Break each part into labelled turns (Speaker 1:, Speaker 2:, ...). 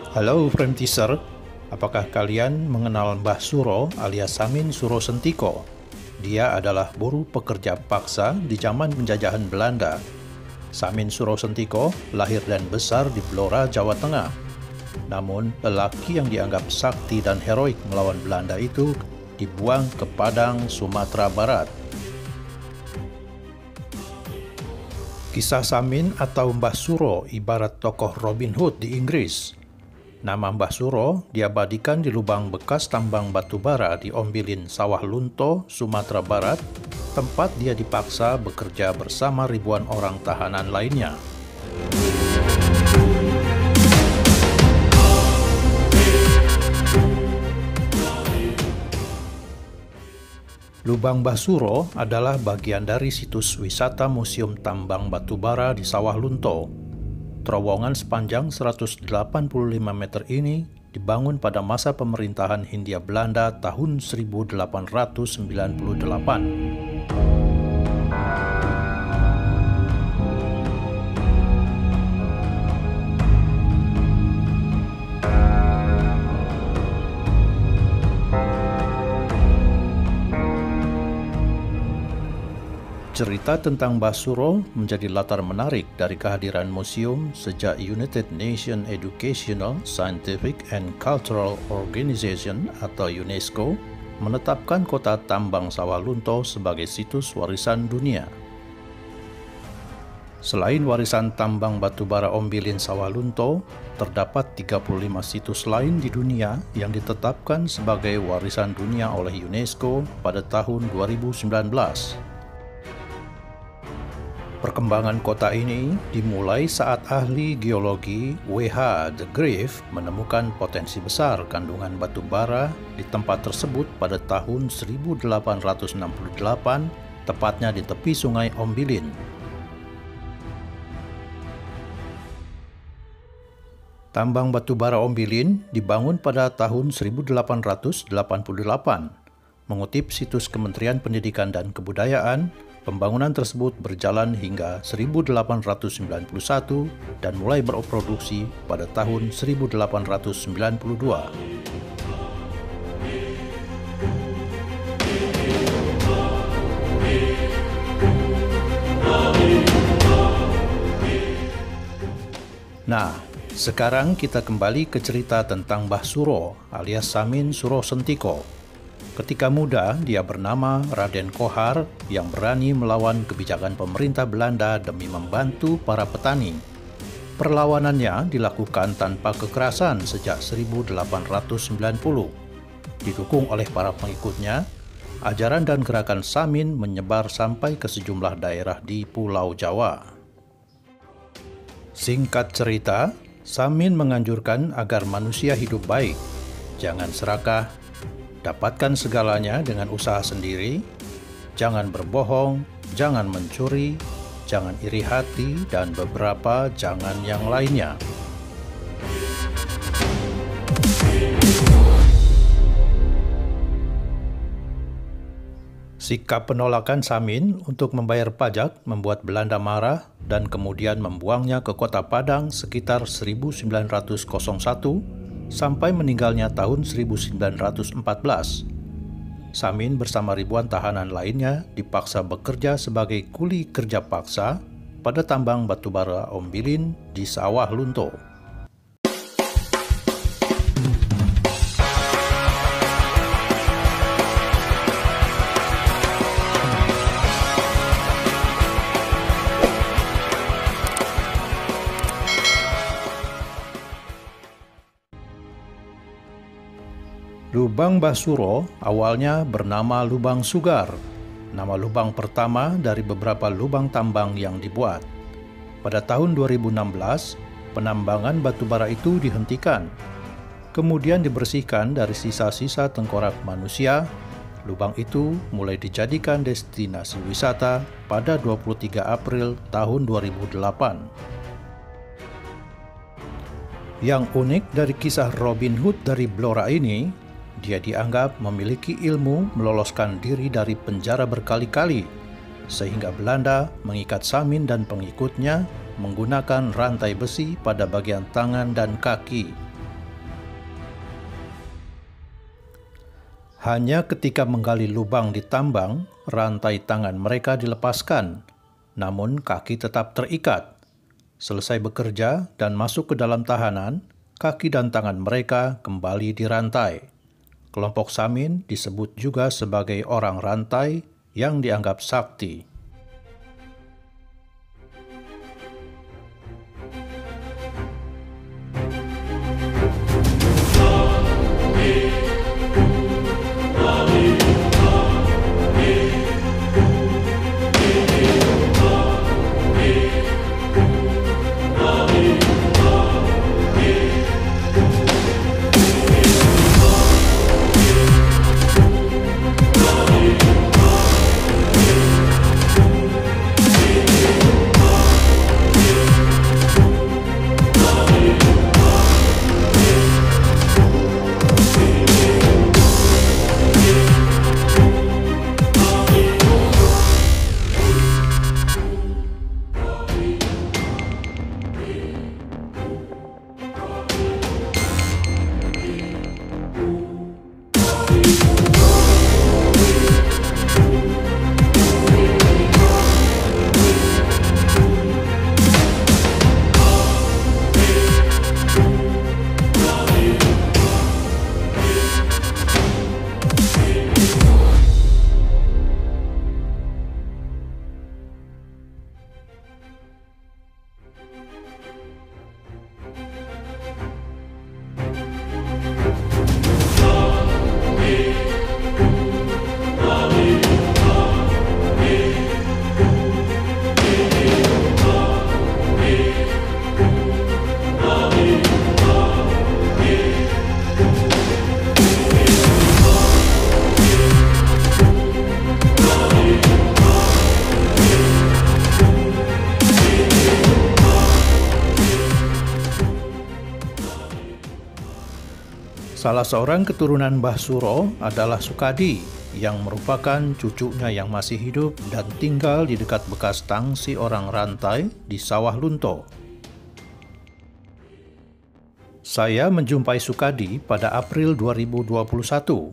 Speaker 1: Halo Frame Teaser, apakah kalian mengenal Mbah Suro alias Samin Suro Sentiko? Dia adalah buruh pekerja paksa di zaman penjajahan Belanda. Samin Suro Sentiko lahir dan besar di Blora, Jawa Tengah. Namun, lelaki yang dianggap sakti dan heroik melawan Belanda itu dibuang ke Padang, Sumatera Barat. Kisah Samin atau Mbah Suro ibarat tokoh Robin Hood di Inggris. Nama Mbah Suro diabadikan di lubang bekas tambang batu bara di Ombilin, Sawah Lunto, Sumatera Barat, tempat dia dipaksa bekerja bersama ribuan orang tahanan lainnya. Lubang Mbah Suro adalah bagian dari situs wisata Museum Tambang Batubara di Sawah Lunto. Terowongan sepanjang 185 meter ini dibangun pada masa pemerintahan Hindia Belanda tahun 1898. Cerita tentang Mbah Suro menjadi latar menarik dari kehadiran museum sejak United Nations Educational, Scientific and Cultural Organization atau UNESCO menetapkan kota tambang Sawah Lunto sebagai situs warisan dunia. Selain warisan tambang batubara Ombilin Sawah Lunto, terdapat 35 situs lain di dunia yang ditetapkan sebagai warisan dunia oleh UNESCO pada tahun 2019. Perkembangan kota ini dimulai saat ahli geologi W.H. de Graaf menemukan potensi besar kandungan batu bara di tempat tersebut pada tahun 1868, tepatnya di tepi sungai Ombilin. Tambang batu bara Ombilin dibangun pada tahun 1888. Mengutip situs Kementerian Pendidikan dan Kebudayaan, pembangunan tersebut berjalan hingga 1891 dan mulai beroperasi pada tahun 1892. Nah, sekarang kita kembali ke cerita tentang Mbah Suro alias Samin Suro Sentiko. Ketika muda, dia bernama Raden Kohar yang berani melawan kebijakan pemerintah Belanda demi membantu para petani. Perlawanannya dilakukan tanpa kekerasan sejak 1890. Didukung oleh para pengikutnya, ajaran dan gerakan Samin menyebar sampai ke sejumlah daerah di Pulau Jawa. Singkat cerita, Samin menganjurkan agar manusia hidup baik, jangan serakah, dapatkan segalanya dengan usaha sendiri, jangan berbohong, jangan mencuri, jangan iri hati, dan beberapa jangan yang lainnya. Sikap penolakan Samin untuk membayar pajak membuat Belanda marah dan kemudian membuangnya ke kota Padang sekitar 1901 sampai meninggalnya tahun 1914. Samin bersama ribuan tahanan lainnya dipaksa bekerja sebagai kuli kerja paksa pada tambang batubara Ombilin di Sawah Lunto. Lubang Mbah Suro awalnya bernama Lubang Sugar, nama lubang pertama dari beberapa lubang tambang yang dibuat. Pada tahun 2016, penambangan batubara itu dihentikan. Kemudian dibersihkan dari sisa-sisa tengkorak manusia. Lubang itu mulai dijadikan destinasi wisata pada 23 April tahun 2008. Yang unik dari kisah Robin Hood dari Blora ini, dia dianggap memiliki ilmu meloloskan diri dari penjara berkali-kali, sehingga Belanda mengikat Samin dan pengikutnya menggunakan rantai besi pada bagian tangan dan kaki. Hanya ketika menggali lubang di tambang, rantai tangan mereka dilepaskan, namun kaki tetap terikat. Selesai bekerja dan masuk ke dalam tahanan, kaki dan tangan mereka kembali dirantai. Kelompok Samin disebut juga sebagai orang rantai yang dianggap sakti. Salah seorang keturunan Mbah Suro adalah Sukadi, yang merupakan cucunya yang masih hidup dan tinggal di dekat bekas tangsi orang rantai di Sawah Lunto. Saya menjumpai Sukadi pada April 2021.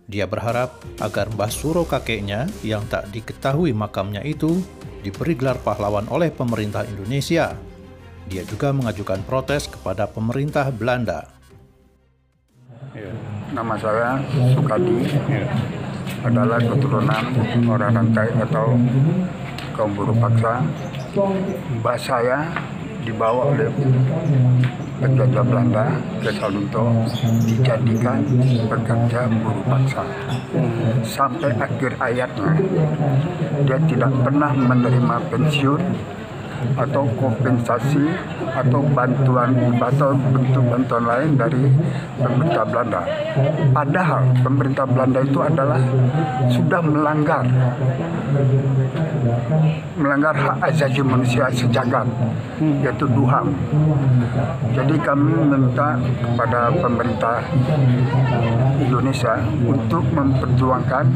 Speaker 1: Dia berharap agar Mbah Suro kakeknya yang tak diketahui makamnya itu diberi gelar pahlawan oleh pemerintah Indonesia. Dia juga mengajukan protes kepada pemerintah Belanda.
Speaker 2: Nama saya Sukadi, adalah keturunan orang rantai atau kaum buruh paksa. Mbah saya dibawa oleh penjajah Belanda ke Salunto, dijadikan pekerja buruh paksa. Sampai akhir hayatnya, dia tidak pernah menerima pensiun atau kompensasi atau bantuan atau bentuk bantuan lain dari pemerintah Belanda. Padahal pemerintah Belanda itu adalah sudah melanggar hak asasi manusia sejagat, yaitu DUHAM. Jadi kami meminta kepada pemerintah Indonesia untuk memperjuangkan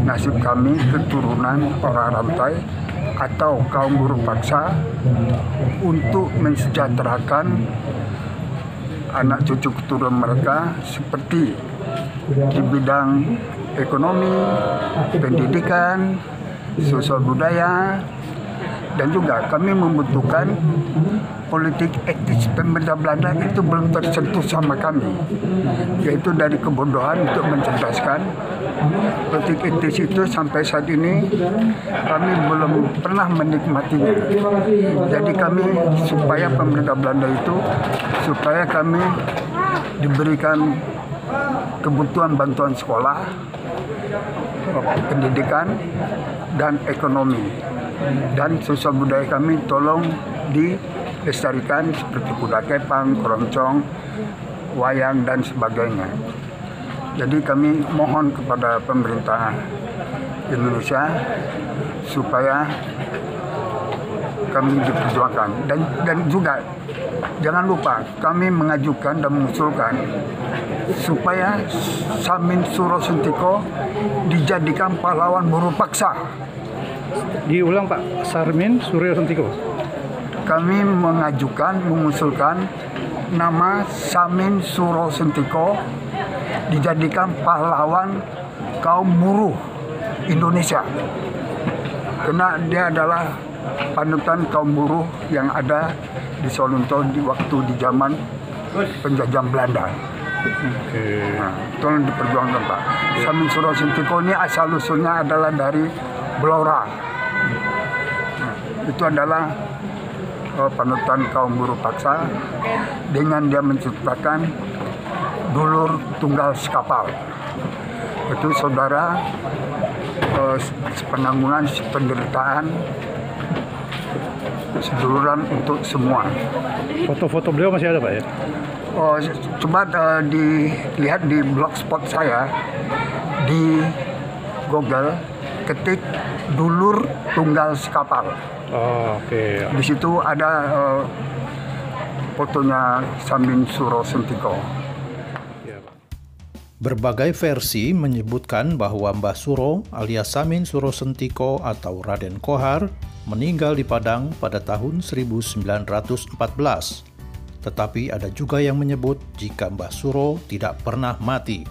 Speaker 2: nasib kami keturunan orang rantai atau kaum buruh paksa untuk mensejahterakan anak cucu keturunan mereka seperti di bidang ekonomi, pendidikan, sosial budaya, dan juga kami membutuhkan politik etis pemerintah Belanda itu belum tersentuh sama kami, yaitu dari kebodohan untuk mencerdaskan. Politik etis itu sampai saat ini kami belum pernah menikmatinya. Jadi kami supaya pemerintah Belanda itu supaya kami diberikan kebutuhan bantuan sekolah, pendidikan, dan ekonomi, dan sosial budaya kami tolong dilestarikan seperti kuda kepang, keroncong, wayang, dan sebagainya. Jadi kami mohon kepada pemerintah Indonesia supaya kami diperjuangkan, dan juga jangan lupa kami mengajukan dan mengusulkan supaya Samin Suro Sentiko dijadikan pahlawan buruh paksa.
Speaker 3: Diulang Pak, Samin Suro Sentiko.
Speaker 2: Kami mengusulkan nama Samin Suro Sentiko dijadikan pahlawan kaum buruh Indonesia. Karena dia adalah panutan kaum buruh yang ada di Solontol di waktu di zaman penjajahan Belanda. Nah, itu yang diperjuangkan Pak. Samin Suro Sentiko ini asal-usulnya adalah dari Blora. Nah, itu adalah panutan kaum buruh paksa dengan dia menciptakan dulur tunggal sekapal. Itu saudara penanggungan penderitaan seduluran untuk semua.
Speaker 3: Foto-foto beliau masih ada Pak ya?
Speaker 2: Oh, coba dilihat di blogspot saya di Google, ketik dulur tunggal sekapal.
Speaker 3: Oh, oke.
Speaker 2: Di situ ada fotonya Samin Suro Sentiko.
Speaker 3: Ya, Pak.
Speaker 1: Berbagai versi menyebutkan bahwa Mbah Suro alias Samin Suro Sentiko atau Raden Kohar meninggal di Padang pada tahun 1914. Tetapi ada juga yang menyebut jika Mbah Suro tidak pernah mati.